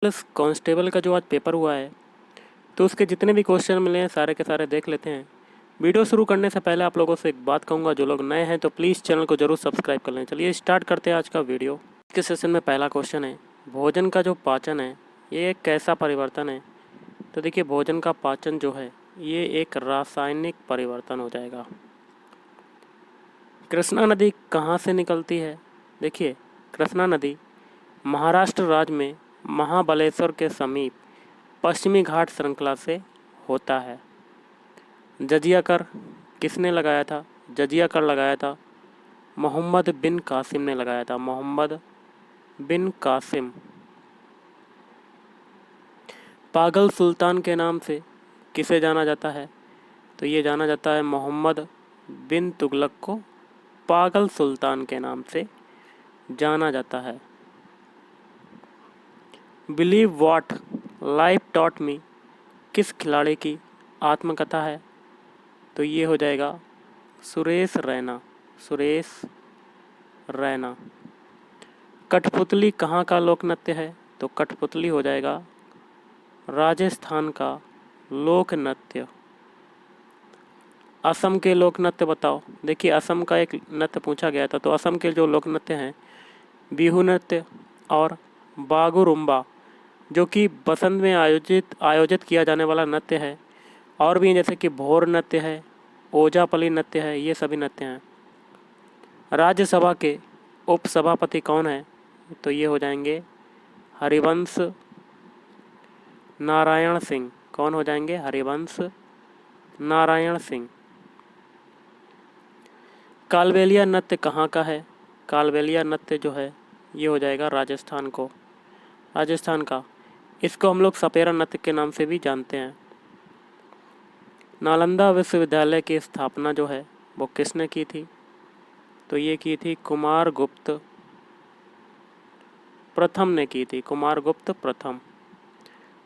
Plus constable का जो आज पेपर हुआ है तो उसके जितने भी क्वेश्चन मिले हैं सारे के सारे देख लेते हैं। वीडियो शुरू करने से पहले आप लोगों से एक बात कहूँगा, जो लोग नए हैं तो प्लीज़ चैनल को ज़रूर सब्सक्राइब कर लें। चलिए स्टार्ट करते हैं आज का वीडियो। के सेशन में पहला क्वेश्चन है, भोजन का जो पाचन है ये एक कैसा परिवर्तन है। तो देखिए, भोजन का पाचन जो है ये एक रासायनिक परिवर्तन हो जाएगा। कृष्णा नदी कहाँ से निकलती है। देखिए, कृष्णा नदी महाराष्ट्र राज्य में महाबलेश्वर के समीप पश्चिमी घाट श्रृंखला से होता है। जजिया कर किसने लगाया था। जजिया कर लगाया था मोहम्मद बिन कासिम ने लगाया था। मोहम्मद बिन कासिम। पागल सुल्तान के नाम से किसे जाना जाता है। तो ये जाना जाता है मोहम्मद बिन तुगलक को पागल सुल्तान के नाम से जाना जाता है। Believe what life taught me किस खिलाड़ी की आत्मकथा है। तो ये हो जाएगा सुरेश रैना। सुरेश रैना। कठपुतली कहाँ का लोक नृत्य है। तो कठपुतली हो जाएगा राजस्थान का लोक नृत्य। असम के लोक नृत्य बताओ। देखिए, असम का एक नृत्य पूछा गया था, तो असम के जो लोक नृत्य हैं बिहू नृत्य और बागुरुम्बा, जो कि बसंत में आयोजित किया जाने वाला नृत्य है। और भी जैसे कि भोर नृत्य है, ओजापली नृत्य है, ये सभी नृत्य हैं। राज्यसभा के उपसभापति कौन है। तो ये हो जाएंगे हरिवंश नारायण सिंह। कौन हो जाएंगे। हरिवंश नारायण सिंह। कालबेलिया नृत्य कहाँ का है। कालबेलिया नृत्य जो है ये हो जाएगा राजस्थान का। इसको हम लोग सपेरा नृत्य के नाम से भी जानते हैं। नालंदा विश्वविद्यालय की स्थापना जो है वो किसने की थी। तो ये की थी कुमारगुप्त प्रथम ने की थी। कुमारगुप्त प्रथम।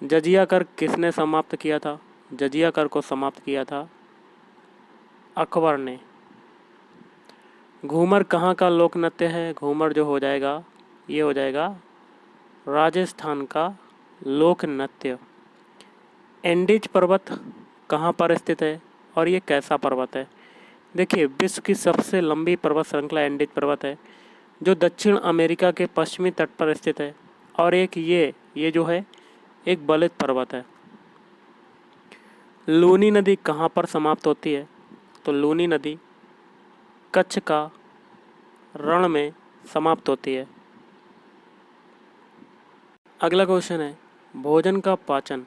जजिया कर किसने समाप्त किया था। जजिया कर को समाप्त किया था अकबर ने। घूमर कहाँ का लोक नृत्य है। घूमर जो हो जाएगा ये हो जाएगा राजस्थान का लोक नृत्य। एंडीज पर्वत कहाँ पर स्थित है और ये कैसा पर्वत है। देखिए, विश्व की सबसे लंबी पर्वत श्रृंखला एंडीज पर्वत है, जो दक्षिण अमेरिका के पश्चिमी तट पर स्थित है। और एक ये जो है एक बलित पर्वत है। लूनी नदी कहाँ पर समाप्त होती है। तो लूनी नदी कच्छ का रण में समाप्त होती है। अगला क्वेश्चन है, भोजन का पाचन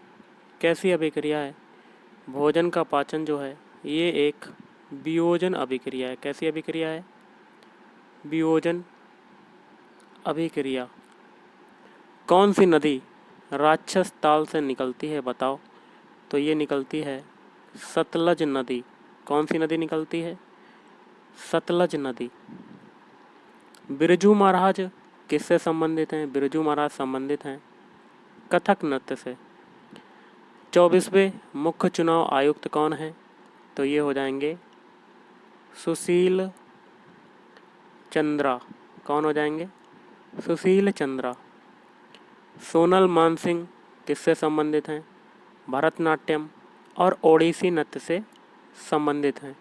कैसी अभिक्रिया है। भोजन का पाचन जो है ये एक वियोजन अभिक्रिया है। कैसी अभिक्रिया है। वियोजन अभिक्रिया। कौन सी नदी राक्षस ताल से निकलती है बताओ। तो ये निकलती है सतलज नदी। कौन सी नदी निकलती है। सतलज नदी। बिरजू महाराज किससे संबंधित हैं। बिरजू महाराज संबंधित हैं कथक नृत्य से। 24वें मुख्य चुनाव आयुक्त कौन है। तो ये हो जाएंगे सुशील चंद्रा। कौन हो जाएंगे। सुशील चंद्रा। सोनल मानसिंह किससे संबंधित हैं। भरतनाट्यम और ओडिसी नृत्य से संबंधित हैं।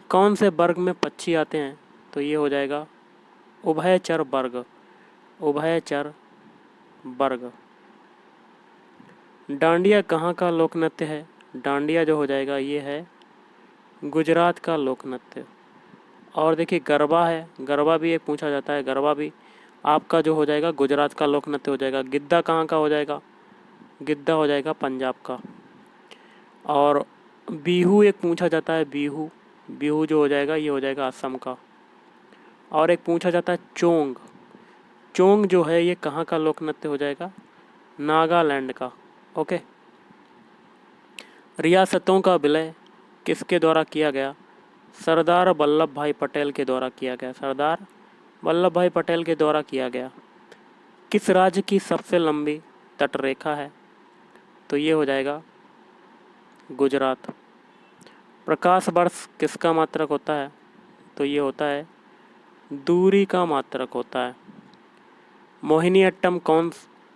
कौन से वर्ग में पक्षी आते हैं। तो ये हो जाएगा उभयचर वर्ग। उभयचर वर्ग। डांडिया कहाँ का लोक नृत्य है। डांडिया जो हो जाएगा ये है गुजरात का लोक नृत्य। और देखिए, गरबा है, गरबा भी एक पूछा जाता है। गरबा भी आपका जो हो जाएगा गुजरात का लोक नृत्य हो जाएगा। गिद्दा कहाँ का हो जाएगा। गिद्दा हो जाएगा पंजाब का। और बिहू एक पूछा जाता है। बिहू बिहू जो हो जाएगा ये हो जाएगा असम का। और एक पूछा जाता है चोंग। चोंग जो है ये कहाँ का लोक नृत्य हो जाएगा। नागालैंड का। ओके। रियासतों का विलय किसके द्वारा किया गया। सरदार वल्लभ भाई पटेल के द्वारा किया गया। सरदार वल्लभ भाई पटेल के द्वारा किया गया। किस राज्य की सबसे लंबी तटरेखा है। तो ये हो जाएगा गुजरात। प्रकाश वर्ष किसका मात्रक होता है। तो ये होता है दूरी का मात्रक होता है। मोहिनीअट्टम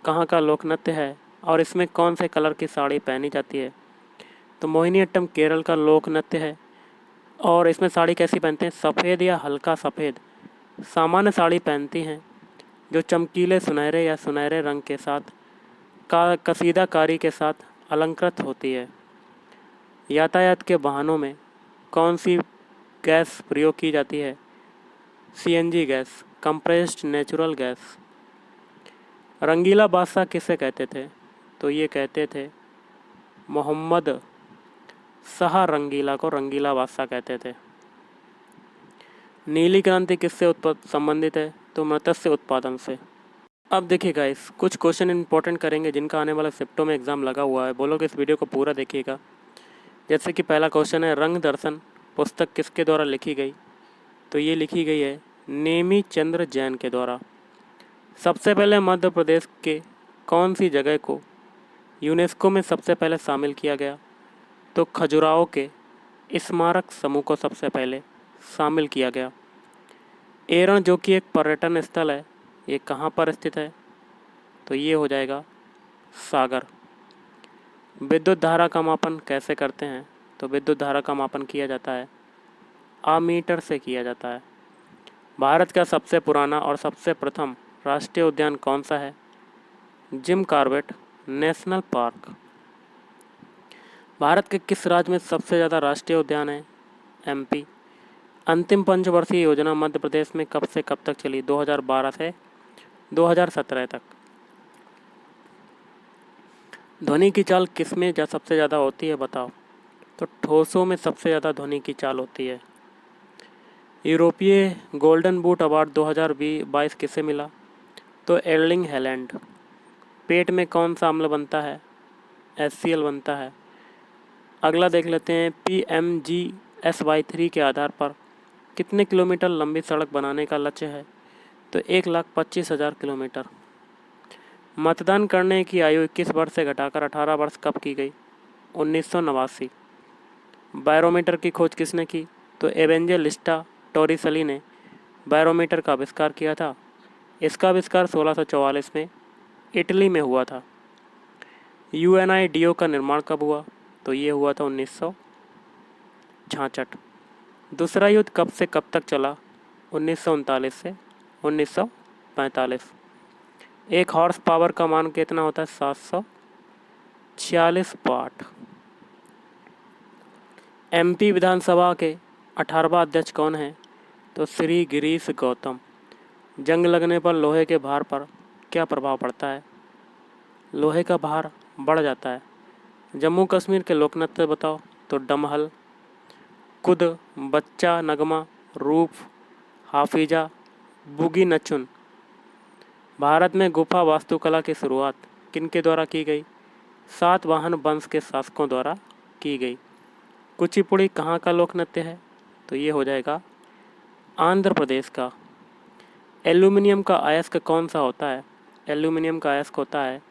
कहाँ का लोक नृत्य है और इसमें कौन से कलर की साड़ी पहनी जाती है? तो मोहिनीअट्टम केरल का लोक नृत्य है और इसमें साड़ी कैसी पहनते हैं? सफ़ेद या हल्का सफ़ेद सामान्य साड़ी पहनती हैं जो चमकीले सुनहरे या सुनहरे रंग के साथ का कसीदाकारी के साथ अलंकृत होती है। यातायात के वाहनों में कौन सी गैस प्रयोग की जाती है? CNG gas, compressed natural gas. Rangila Badshah किसे कहते थे? तो ये कहते थे मोहम्मद शाह रंगीला को रंगीला बादशाह कहते थे। नीली क्रांति किससे संबंधित है? तो मत्स्य उत्पादन से। अब देखिए गाइस, कुछ क्वेश्चन इंपॉर्टेंट करेंगे जिनका आने वाला शिफ्टों में एग्जाम लगा हुआ है। बोलो कि इस वीडियो को पूरा देखिएगा। जैसे कि पहला क्वेश्चन है, रंग दर्शन पुस्तक किसके द्वारा लिखी गई? तो ये लिखी गई है नेमी चंद्र जैन के द्वारा। सबसे पहले मध्य प्रदेश के कौन सी जगह को यूनेस्को में सबसे पहले शामिल किया गया? तो खजुराहो के स्मारक समूह को सबसे पहले शामिल किया गया। एरण जो कि एक पर्यटन स्थल है, ये कहाँ पर स्थित है? तो ये हो जाएगा सागर। विद्युत धारा का मापन कैसे करते हैं? तो विद्युत धारा का मापन किया जाता है आमीटर से किया जाता है। भारत का सबसे पुराना और सबसे प्रथम राष्ट्रीय उद्यान कौन सा है? Jim Corbett national park. Bharat के किस राज्य में सबसे ज़्यादा राष्ट्रीय उद्यान है? एमपी। अंतिम पंचवर्षीय योजना मध्य प्रदेश में कब से कब तक चली? 2012 से 2017 तक। ध्वनि की चाल किसमें सबसे ज़्यादा होती है बताओ? तो ठोसों में सबसे ज़्यादा ध्वनि की चाल होती है। यूरोपीय गोल्डन बूट अवार्ड 2022 किसे मिला? तो एर्लिंग हैलैंड। पेट में कौन सा अम्ल बनता है? HCl बनता है। अगला देख लेते हैं, PMGSY3 के आधार पर कितने किलोमीटर लंबी सड़क बनाने का लक्ष्य है? तो 1,25,000 किलोमीटर। मतदान करने की आयु 21 वर्ष से घटाकर 18 वर्ष कब की गई? 1989। बैरोमीटर की खोज किसने की? तो एवेंजेलिस्टा टोरिसेली ने बैरोमीटर का आविष्कार किया था। इसका आविष्कार 1644 में इटली में हुआ था। UNIDO का निर्माण कब हुआ? तो ये हुआ था 1966। दूसरा युद्ध कब से कब तक चला? 1939 से 1945। एक हॉर्स पावर का मान कितना होता है? 746 वाट। MP विधानसभा के 18वां अध्यक्ष कौन है? तो श्री गिरीश गौतम। जंग लगने पर लोहे के भार पर क्या प्रभाव पड़ता है? लोहे का भार बढ़ जाता है। जम्मू कश्मीर के लोक नृत्य बताओ? तो डमहल, कुद, बच्चा नगमा, रूप, हाफिजा, बुगी नचुन। भारत में गुफा वास्तुकला की शुरुआत किनके द्वारा की गई? सातवाहन वंश के शासकों द्वारा की गई। कुचिपुड़ी कहाँ का लोक नृत्य है? तो ये हो जाएगा आंध्र प्रदेश का। एल्यूमिनियम का अयस्क कौन सा होता है? एल्यूमिनियम का अयस्क होता है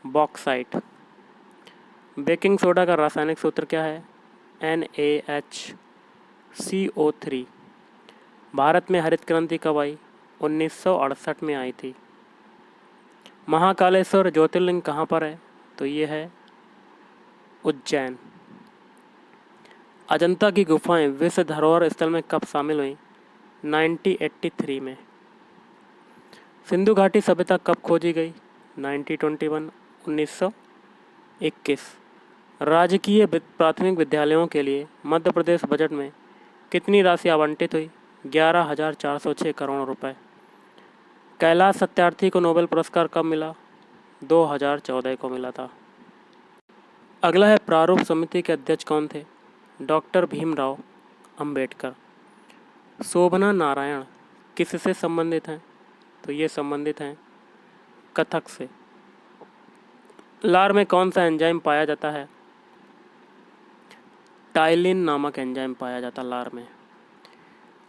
बॉक्साइट। बेकिंग सोडा का रासायनिक सूत्र क्या है? NaHCO3। भारत में हरित क्रांति कब आई? 1968 में आई थी। महाकालेश्वर ज्योतिर्लिंग कहाँ पर है? तो ये है उज्जैन। अजंता की गुफाएं विश्व धरोहर स्थल में कब शामिल हुई? 1983 में। सिंधु घाटी सभ्यता कब खोजी गई? 1921 1921। राजकीय प्राथमिक विद्यालयों के लिए मध्य प्रदेश बजट में कितनी राशि आवंटित हुई? 11,406 करोड़ रुपए। कैलाश सत्यार्थी को नोबेल पुरस्कार कब मिला? 2014 को मिला था। अगला है, प्रारूप समिति के अध्यक्ष कौन थे? डॉक्टर भीमराव अंबेडकर। शोभना नारायण किससे संबंधित हैं? तो ये संबंधित हैं कथक से। लार में कौन सा एंजाइम पाया जाता है? टाइलिन नामक एंजाइम पाया जाता लार में।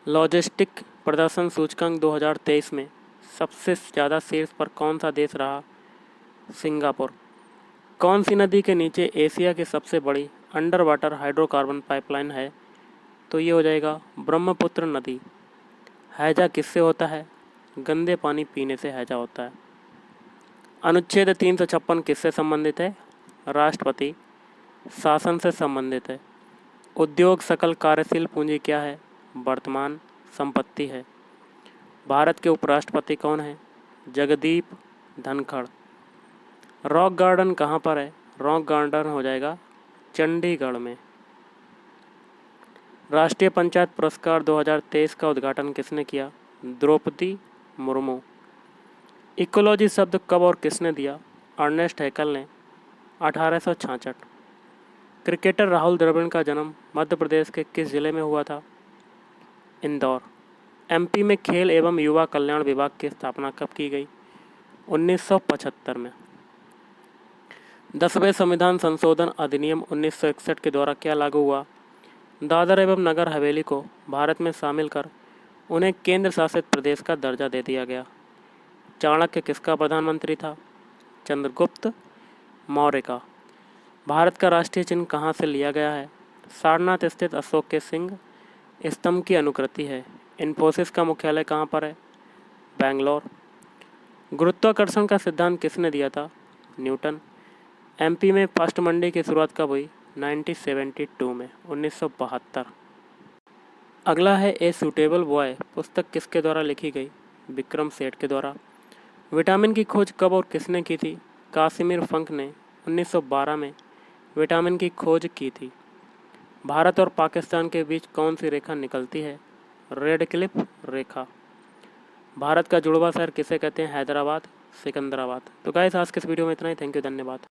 लॉजिस्टिक प्रदर्शन सूचकांक 2023 में सबसे ज़्यादा शीर्ष पर कौन सा देश रहा? सिंगापुर। कौन सी नदी के नीचे एशिया की सबसे बड़ी अंडर वाटर हाइड्रोकार्बन पाइपलाइन है? तो ये हो जाएगा ब्रह्मपुत्र नदी। हैजा किससे होता है? गंदे पानी पीने से हैजा होता है। अनुच्छेद 356 किससे संबंधित है? राष्ट्रपति शासन से संबंधित है। उद्योग सकल कार्यशील पूंजी क्या है? वर्तमान संपत्ति है। भारत के उपराष्ट्रपति कौन है? जगदीप धनखड़। रॉक गार्डन कहाँ पर है? रॉक गार्डन हो जाएगा चंडीगढ़ में। राष्ट्रीय पंचायत पुरस्कार 2023 का उद्घाटन किसने किया? द्रौपदी मुर्मू। इकोलॉजी शब्द कब और किसने दिया? अर्नेस्ट हैकल ने 1866। क्रिकेटर राहुल द्रविड़ का जन्म मध्य प्रदेश के किस जिले में हुआ था? इंदौर। एमपी में खेल एवं युवा कल्याण विभाग की स्थापना कब की गई? 1975 में। 10वें संविधान संशोधन अधिनियम 1961 के द्वारा क्या लागू हुआ? दादर एवं नगर हवेली को भारत में शामिल कर उन्हें केंद्र शासित प्रदेश का दर्जा दे दिया गया। चाणक्य किसका प्रधानमंत्री था? चंद्रगुप्त मौर्य का। भारत का राष्ट्रीय चिन्ह कहाँ से लिया गया है? सारनाथ स्थित अशोक के सिंह स्तंभ की अनुकृति है। इन्फोसिस का मुख्यालय कहाँ पर है? बेंगलोर। गुरुत्वाकर्षण का सिद्धांत किसने दिया था? न्यूटन। एमपी में फर्स्ट मंडी की शुरुआत कब हुई? 1972 में, 1972। अगला है ए सूटेबल बॉय पुस्तक किसके द्वारा लिखी गई? विक्रम सेठ के द्वारा। विटामिन की खोज कब और किसने की थी? कासिमिर फंक ने 1912 में विटामिन की खोज की थी। भारत और पाकिस्तान के बीच कौन सी रेखा निकलती है? रेड क्लिफ रेखा। भारत का जुड़वा शहर किसे कहते हैं? हैदराबाद, सिकंदराबाद। तो गाइस आज के इस वीडियो में इतना ही। थैंक यू, धन्यवाद।